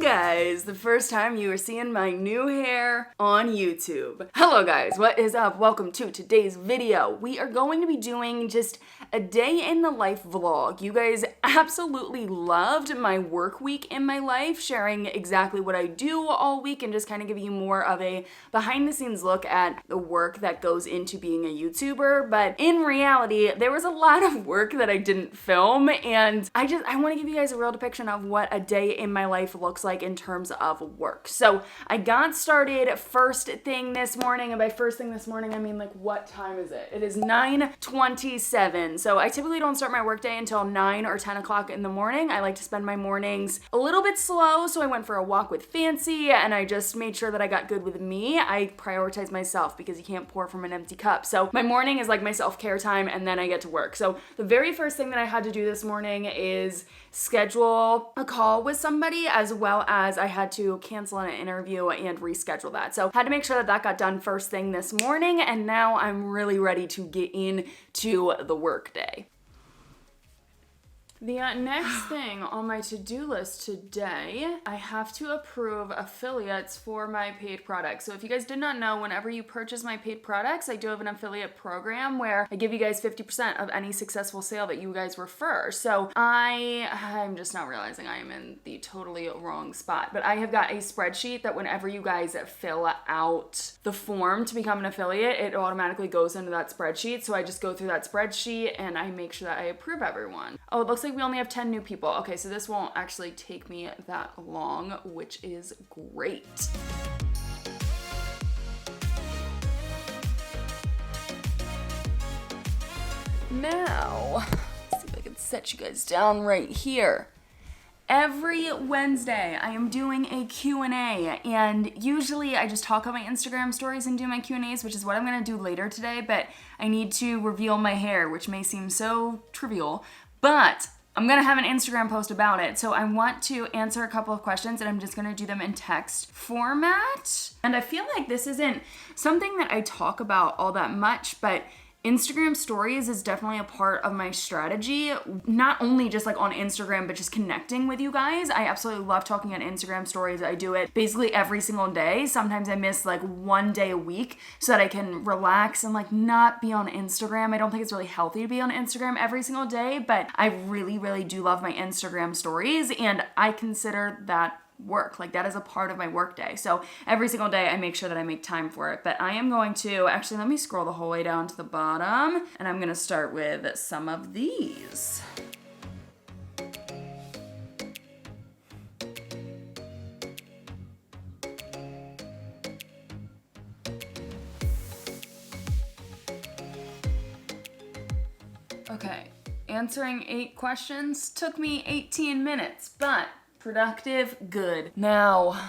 guys, the first time you are seeing my new hair on YouTube. Hello guys, what is up? Welcome to today's video. We are going to be doing just a day in the life vlog. You guys absolutely loved my work week in my life, sharing exactly what I do all week and just kind of giving you more of a behind the scenes look at the work that goes into being a YouTuber. But in reality, there was a lot of work that I didn't film, and I want to give you guys a real depiction of what a day in my life looks like in terms of work. So I got started first thing this morning, and by first thing this morning, I mean like what time is it? It is 9:27. So I typically don't start my workday until 9 or 10 o'clock in the morning. I like to spend my mornings a little bit slow, so I went for a walk with Fancy, and I just made sure that I got good with me. I prioritize myself because you can't pour from an empty cup. So my morning is like my self-care time, and then I get to work. So the very first thing that I had to do this morning is schedule a call with somebody, as well as I had to cancel an interview and reschedule that. So had to make sure that that got done first thing this morning, and now I'm really ready to get into the work day. The next thing on my to-do list today, I have to approve affiliates for my paid products. So if you guys did not know, whenever you purchase my paid products, I do have an affiliate program where I give you guys 50% of any successful sale that you guys refer. So I'm just now realizing I am in the totally wrong spot, but I have got a spreadsheet that whenever you guys fill out the form to become an affiliate, it automatically goes into that spreadsheet. So I just go through that spreadsheet and I make sure that I approve everyone. Oh, it looks like we only have 10 new people. Okay, so this won't actually take me that long, which is great. Now, let's see if I can set you guys down right here. Every Wednesday, I am doing a Q&A, and usually I just talk on my Instagram stories and do my Q&As, which is what I'm gonna do later today, but I need to reveal my hair, which may seem so trivial, but I'm gonna have an Instagram post about it. So I want to answer a couple of questions, and I'm just gonna do them in text format. And I feel like this isn't something that I talk about all that much, but Instagram stories is definitely a part of my strategy, not only just like on Instagram, but just connecting with you guys. I absolutely love talking on Instagram stories. I do it basically every single day. Sometimes I miss like one day a week so that I can relax and like not be on Instagram. I don't think it's really healthy to be on Instagram every single day, but I really, really do love my Instagram stories, and I consider that work. Like that is a part of my work day. So every single day I make sure that I make time for it. But I am going to, actually let me scroll the whole way down to the bottom, and I'm gonna start with some of these. Okay, answering 8 questions took me 18 minutes, but productive, good. Now,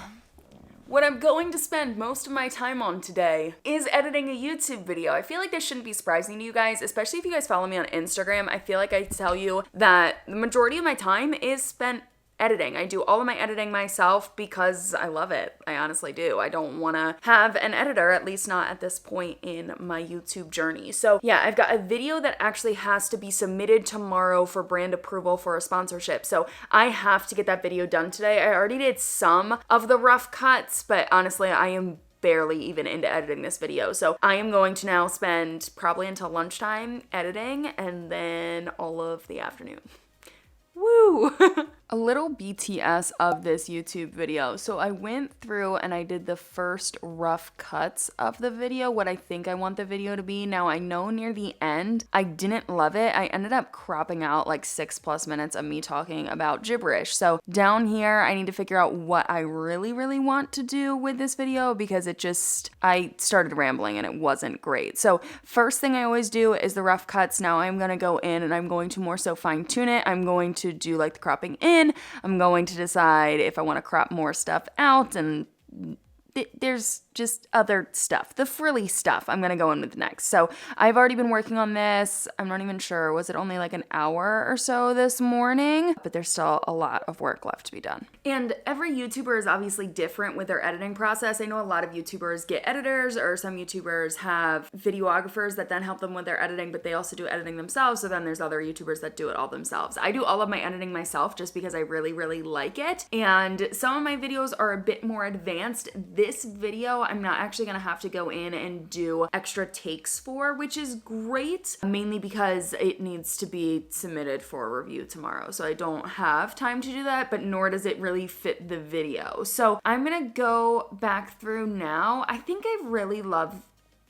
what I'm going to spend most of my time on today is editing a YouTube video. I feel like this shouldn't be surprising to you guys, especially if you guys follow me on Instagram. I feel like I tell you that the majority of my time is spent editing. I do all of my editing myself because I love it. I honestly do. I don't want to have an editor, at least not at this point in my YouTube journey. So yeah, I've got a video that actually has to be submitted tomorrow for brand approval for a sponsorship. So I have to get that video done today. I already did some of the rough cuts, but honestly, I am barely even into editing this video. So I am going to now spend probably until lunchtime editing, and then all of the afternoon. Woo! A little BTS of this YouTube video. So I went through and I did the first rough cuts of the video, what I think I want the video to be. Now I know near the end, I didn't love it. I ended up cropping out like 6+ minutes of me talking about gibberish. So down here, I need to figure out what I really, really want to do with this video, because I started rambling and it wasn't great. So first thing I always do is the rough cuts. Now I'm gonna go in and I'm going to more so fine tune it. I'm going to do like the cropping in. I'm going to decide if I want to crop more stuff out, and there's just other stuff, the frilly stuff I'm gonna go in with next. So I've already been working on this. I'm not even sure, was it only like an hour or so this morning? But there's still a lot of work left to be done. And every YouTuber is obviously different with their editing process. I know a lot of YouTubers get editors, or some YouTubers have videographers that then help them with their editing, but they also do editing themselves. So then there's other YouTubers that do it all themselves. I do all of my editing myself just because I really, really like it. And some of my videos are a bit more advanced. This video, I'm not actually gonna have to go in and do extra takes for, which is great, mainly because it needs to be submitted for a review tomorrow. So I don't have time to do that, but nor does it really fit the video. So I'm gonna go back through now. I think I really love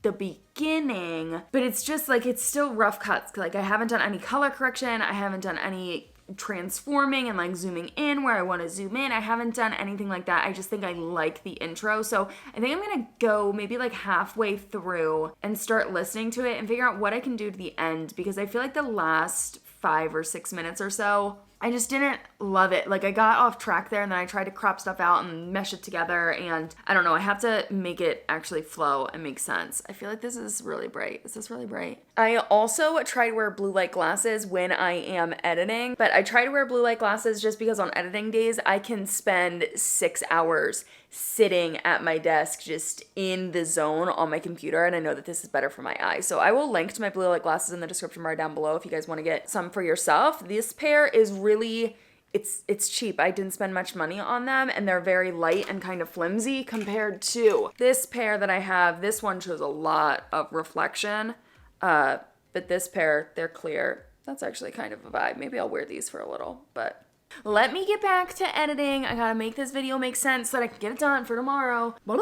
the beginning, but it's just like, it's still rough cuts. Like I haven't done any color correction. I haven't done any transforming and like zooming in where I want to zoom in. I haven't done anything like that. I just think I like the intro. So I think I'm gonna go maybe like halfway through and start listening to it and figure out what I can do to the end, because I feel like the last 5 or 6 minutes or so, I just didn't love it. Like I got off track there, and then I tried to crop stuff out and mesh it together, and I don't know, I have to make it actually flow and make sense. I feel like this is really bright. Is this really bright? I also try to wear blue light glasses when I am editing, but I try to wear blue light glasses just because on editing days, I can spend 6 hours sitting at my desk just in the zone on my computer, and I know that this is better for my eyes. So I will link to my blue light glasses in the description bar down below if you guys want to get some for yourself. This pair is really, it's cheap. I didn't spend much money on them, and they're very light and kind of flimsy compared to this pair that I have. This one shows a lot of reflection, but this pair, they're clear. That's actually kind of a vibe. Maybe I'll wear these for a little, but let me get back to editing. I gotta make this video make sense so that I can get it done for tomorrow. That's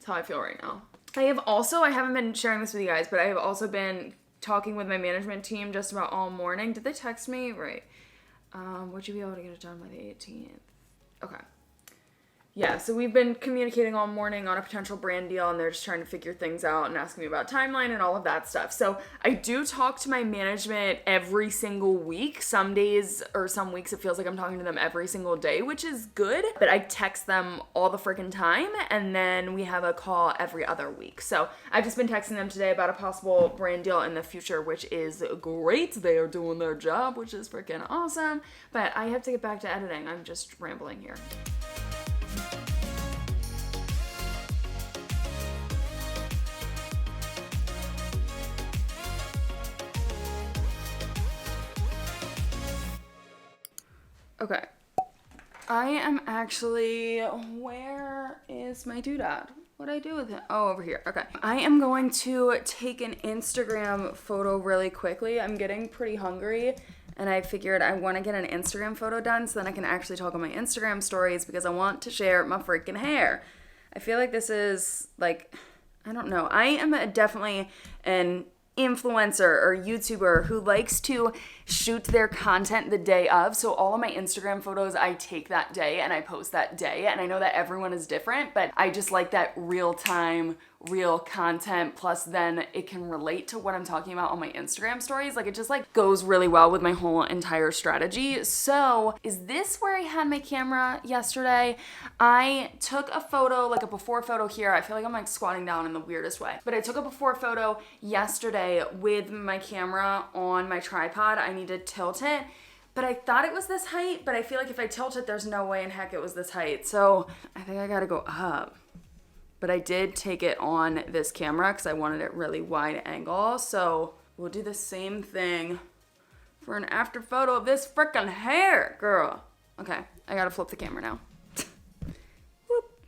how I feel right now. I haven't been sharing this with you guys, but I have also been talking with my management team just about all morning. Did they text me? Right. Would you be able to get it done by the 18th? Okay. Yeah, so we've been communicating all morning on a potential brand deal, and they're just trying to figure things out and asking me about timeline and all of that stuff. So I do talk to my management every single week. Some days or some weeks it feels like I'm talking to them every single day, which is good. But I text them all the freaking time, and then we have a call every other week. So I've just been texting them today about a possible brand deal in the future, which is great. They are doing their job, which is freaking awesome. But I have to get back to editing. I'm just rambling here. Okay, I am actually, where is my doodad? What'd I do with it? Oh, over here. Okay. I am going to take an Instagram photo really quickly. I'm getting pretty hungry, and I figured I want to get an Instagram photo done so then I can actually talk on my Instagram stories, because I want to share my freaking hair. I feel like this is like, I don't know. I am definitely an influencer or YouTuber who likes to shoot their content the day of. So all of my Instagram photos I take that day and I post that day. And I know that everyone is different, but I just like that real time, real content. Plus then it can relate to what I'm talking about on my Instagram stories. Like it just like goes really well with my whole entire strategy. So is this where I had my camera yesterday? I took a photo, like a before photo here. I feel like I'm like squatting down in the weirdest way, but I took a before photo yesterday with my camera on my tripod. I need to tilt it, but I thought it was this height, but I feel like if I tilt it, there's no way in heck it was this height. So I think I gotta go up. But I did take it on this camera because I wanted it really wide angle. So we'll do the same thing for an after photo of this frickin' hair, girl. Okay, I gotta flip the camera now. Whoop.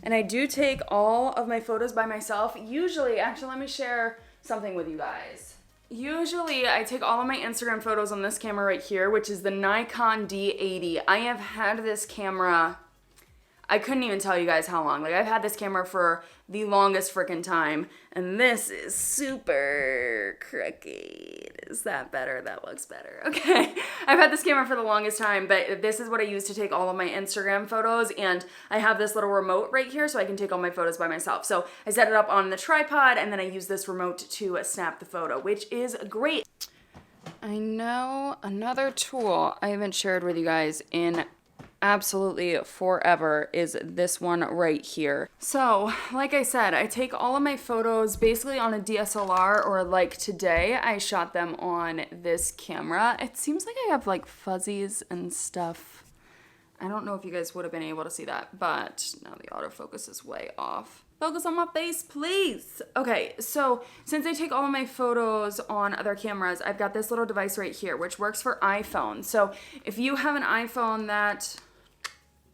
And I do take all of my photos by myself. Usually, actually, let me share something with you guys. Usually, I take all of my Instagram photos on this camera right here, which is the Nikon D80. I have had this camera, I couldn't even tell you guys how long. Like, I've had this camera for the longest freaking time, and this is super crooked. Is that better? That looks better. Okay. I've had this camera for the longest time, but this is what I use to take all of my Instagram photos, and I have this little remote right here so I can take all my photos by myself. So I set it up on the tripod, and then I use this remote to snap the photo, which is great. I know another tool I haven't shared with you guys in absolutely forever is this one right here. So, like I said, I take all of my photos basically on a DSLR, or like today, I shot them on this camera. It seems like I have like fuzzies and stuff. I don't know if you guys would have been able to see that, but now the autofocus is way off. Focus on my face, please. Okay, so since I take all of my photos on other cameras, I've got this little device right here, which works for iPhone. So if you have an iPhone that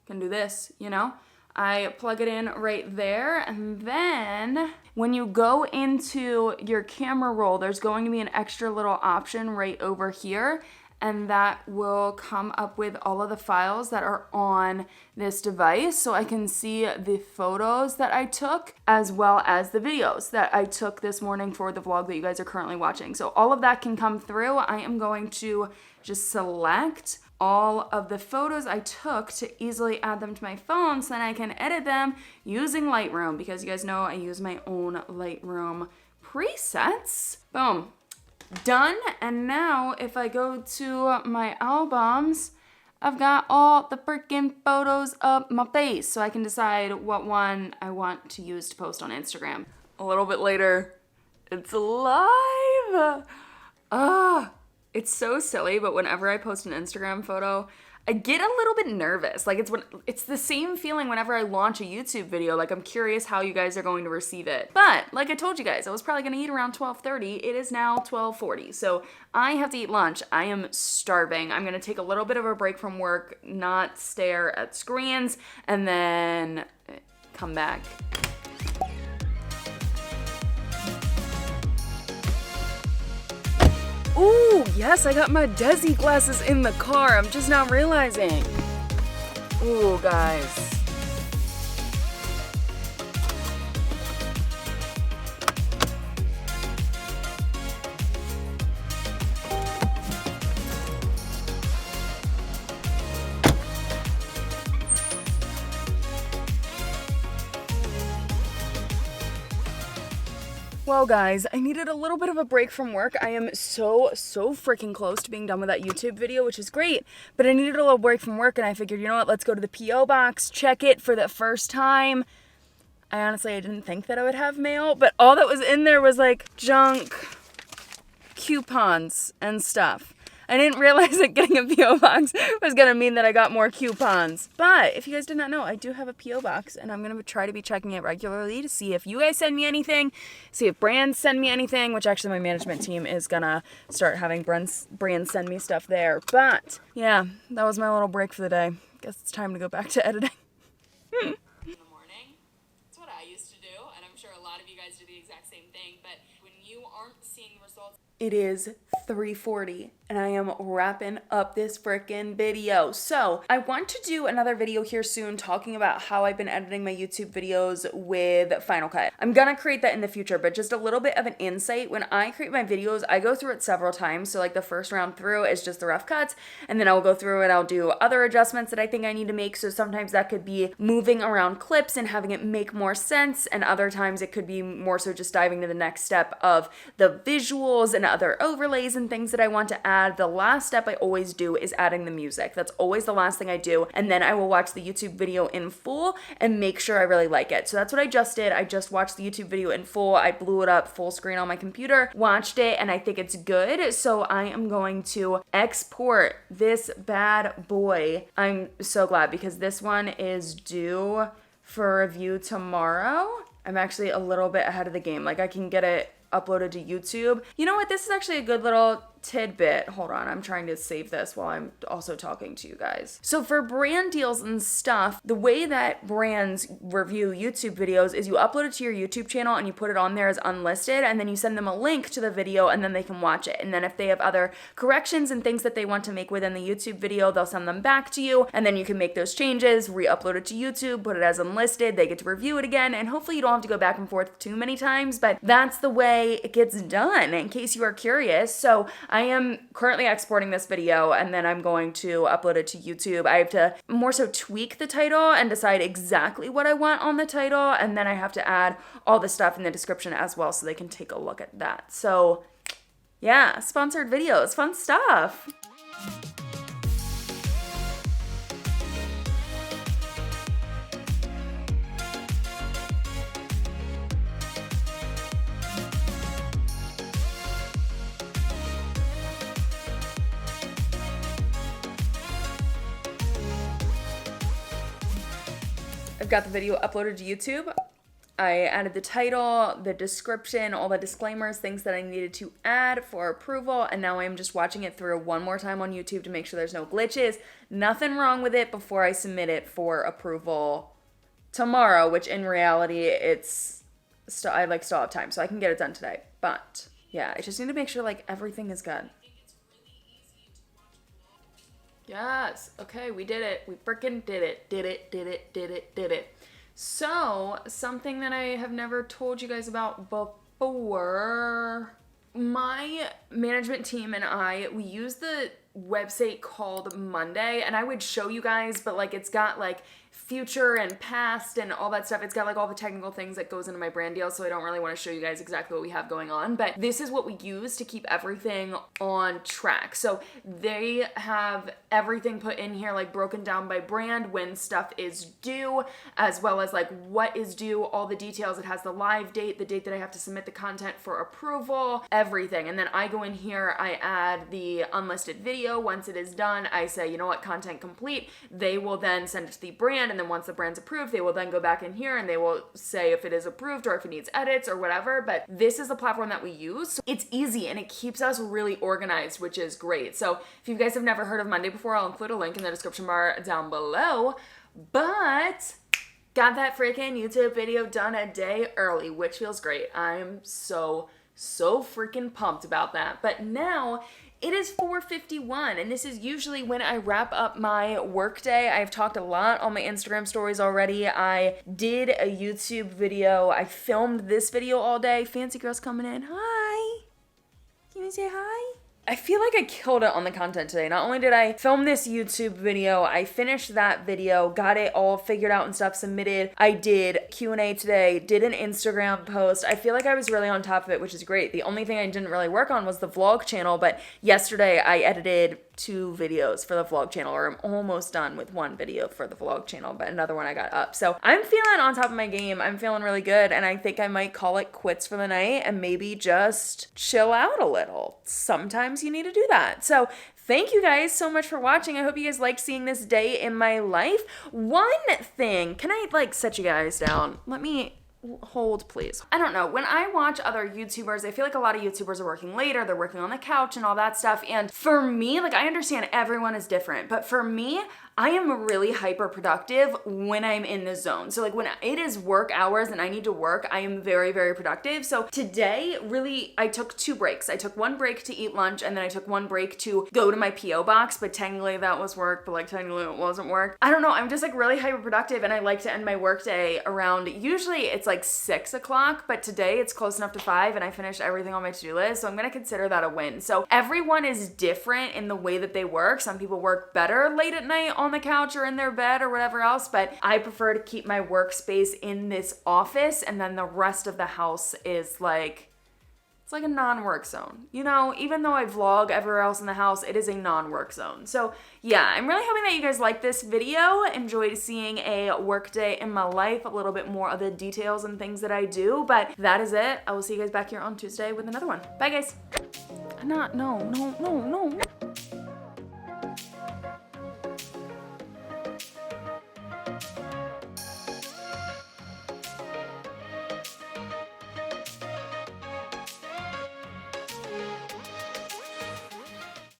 can do this, you know, I plug it in right there, and then when you go into your camera roll, there's going to be an extra little option right over here, and that will come up with all of the files that are on this device, so I can see the photos that I took as well as the videos that I took this morning for the vlog that you guys are currently watching. So all of that can come through. I am going to just select all of the photos I took to easily add them to my phone, so then I can edit them using Lightroom, because you guys know I use my own Lightroom presets. Boom. Done. And now if I go to my albums, I've got all the freaking photos of my face, so I can decide what one I want to use to post on Instagram. A little bit later, it's live. It's so silly, but whenever I post an Instagram photo, I get a little bit nervous. Like it's the same feeling whenever I launch a YouTube video. Like I'm curious how you guys are going to receive it. But like I told you guys, I was probably gonna eat around 12:30. It is now 12:40. So I have to eat lunch. I am starving. I'm gonna take a little bit of a break from work, not stare at screens, and then come back. Ooh, yes, I got my Desi glasses in the car. I'm just not realizing. Ooh, guys. Well guys, I needed a little bit of a break from work. I am so freaking close to being done with that YouTube video, which is great, but I needed a little break from work, and I figured, you know what, let's go to the P.O. box, check it for the first time. I didn't think that I would have mail, but all that was in there was like junk, coupons, and stuff. I didn't realize that getting a P.O. box was going to mean that I got more coupons. But if you guys did not know, I do have a P.O. box, and I'm going to try to be checking it regularly to see if you guys send me anything, see if brands send me anything, which actually my management team is going to start having brands send me stuff there. But yeah, that was my little break for the day. Guess it's time to go back to editing. In the morning, it's what I used to do, and I'm sure a lot of you guys do the exact same thing, but when you aren't seeing results... It is 3:40 and I am wrapping up this frickin' video. So I want to do another video here soon talking about how I've been editing my YouTube videos with Final Cut. I'm gonna create that in the future, but just a little bit of an insight. When I create my videos, I go through it several times. So like the first round through is just the rough cuts, and then I'll go through and I'll do other adjustments that I think I need to make. So sometimes that could be moving around clips and having it make more sense, and other times it could be more so just diving to the next step of the visuals and other overlays and things that I want to add. The last step I always do is adding the music. That's always the last thing I do, and then I will watch the YouTube video in full and make sure I really like it. So that's what I just did. I just watched the YouTube video in full. I blew it up full screen on my computer, watched it, and I think it's good. So I am going to export this bad boy. I'm so glad because this one is due for review tomorrow. I'm actually a little bit ahead of the game. Like I can get it uploaded to YouTube. You know what? This is actually a good little tidbit. Hold on, I'm trying to save this while I'm also talking to you guys. So for brand deals and stuff, the way that brands review YouTube videos is you upload it to your YouTube channel and you put it on there as unlisted, and then you send them a link to the video and then they can watch it. And then if they have other corrections and things that they want to make within the YouTube video, they'll send them back to you, and then you can make those changes, re-upload it to YouTube, put it as unlisted, they get to review it again, and hopefully you don't have to go back and forth too many times, but that's the way it gets done, in case you are curious. So I am currently exporting this video, and then I'm going to upload it to YouTube. I have to more so tweak the title and decide exactly what I want on the title, and then I have to add all the stuff in the description as well so they can take a look at that. So yeah, sponsored videos, fun stuff. I've got the video uploaded to YouTube. I added the title, the description, all the disclaimers, things that I needed to add for approval, and now I'm just watching it through one more time on YouTube to make sure there's no glitches, nothing wrong with it before I submit it for approval tomorrow, which in reality, it's still, I like still have time, so I can get it done today. But yeah, I just need to make sure like everything is good. Yes, okay, we did it. We freaking did it. Did it. So, something that I have never told you guys about before. My management team and I, we use the website called Monday, and I would show you guys, but like it's got like future and past and all that stuff. It's got like all the technical things that goes into my brand deal, so I don't really want to show you guys exactly what we have going on, but this is what we use to keep everything on track. So they have everything put in here, like broken down by brand, when stuff is due, as well as like what is due, all the details. It has the live date, the date that I have to submit the content for approval, everything. And then I go in here, I add the unlisted video. Once it is done, I say, you know what, content complete. They will then send it to the brand, and then once the brand's approved, they will then go back in here and they will say if it is approved or if it needs edits or whatever. But this is the platform that we use. So it's easy and it keeps us really organized, which is great. So if you guys have never heard of Monday before, I'll include a link in the description bar down below. But got that freaking YouTube video done a day early, which feels great. I'm so freaking pumped about that. But now it is 4:51, and this is usually when I wrap up my workday. I've talked a lot on my Instagram stories already. I did a YouTube video. I filmed this video all day. Fancy girls coming in. Hi. Can you say hi? I feel like I killed it on the content today. Not only did I film this YouTube video, I finished that video, got it all figured out and stuff, submitted. I did Q&A today, did an Instagram post. I feel like I was really on top of it, which is great. The only thing I didn't really work on was the vlog channel, but yesterday I edited 2 videos for the vlog channel, or I'm almost done with 1 video for the vlog channel, but another one I got up. So I'm feeling on top of my game. I'm feeling really good, and I think I might call it quits for the night and maybe just chill out a little. Sometimes you need to do that. So thank you guys so much for watching. I hope you guys liked seeing this day in my life. One thing, can I like set you guys down? Let me hold, please. I don't know. When I watch other YouTubers, I feel like a lot of YouTubers are working later. They're working on the couch and all that stuff. And for me, like I understand everyone is different, but for me, I am really hyper productive when I'm in the zone. So like when it is work hours and I need to work, I am very, very productive. So today, really, I took 2 breaks. I took 1 break to eat lunch, and then I took 1 break to go to my P.O. box, but technically that was work, but like technically it wasn't work. I don't know. I'm just like really hyper productive, and I like to end my workday around, usually it's like 6 o'clock, but today it's close enough to 5 and I finished everything on my to-do list. So I'm going to consider that a win. So everyone is different in the way that they work. Some people work better late at night on the couch or in their bed or whatever else, but I prefer to keep my workspace in this office, and then the rest of the house is like, it's like a non-work zone. You know, even though I vlog everywhere else in the house, it is a non-work zone. So yeah, I'm really hoping that you guys like this video, enjoyed seeing a work day in my life, a little bit more of the details and things that I do, but that is it. I will see you guys back here on Tuesday with another one. Bye guys. No.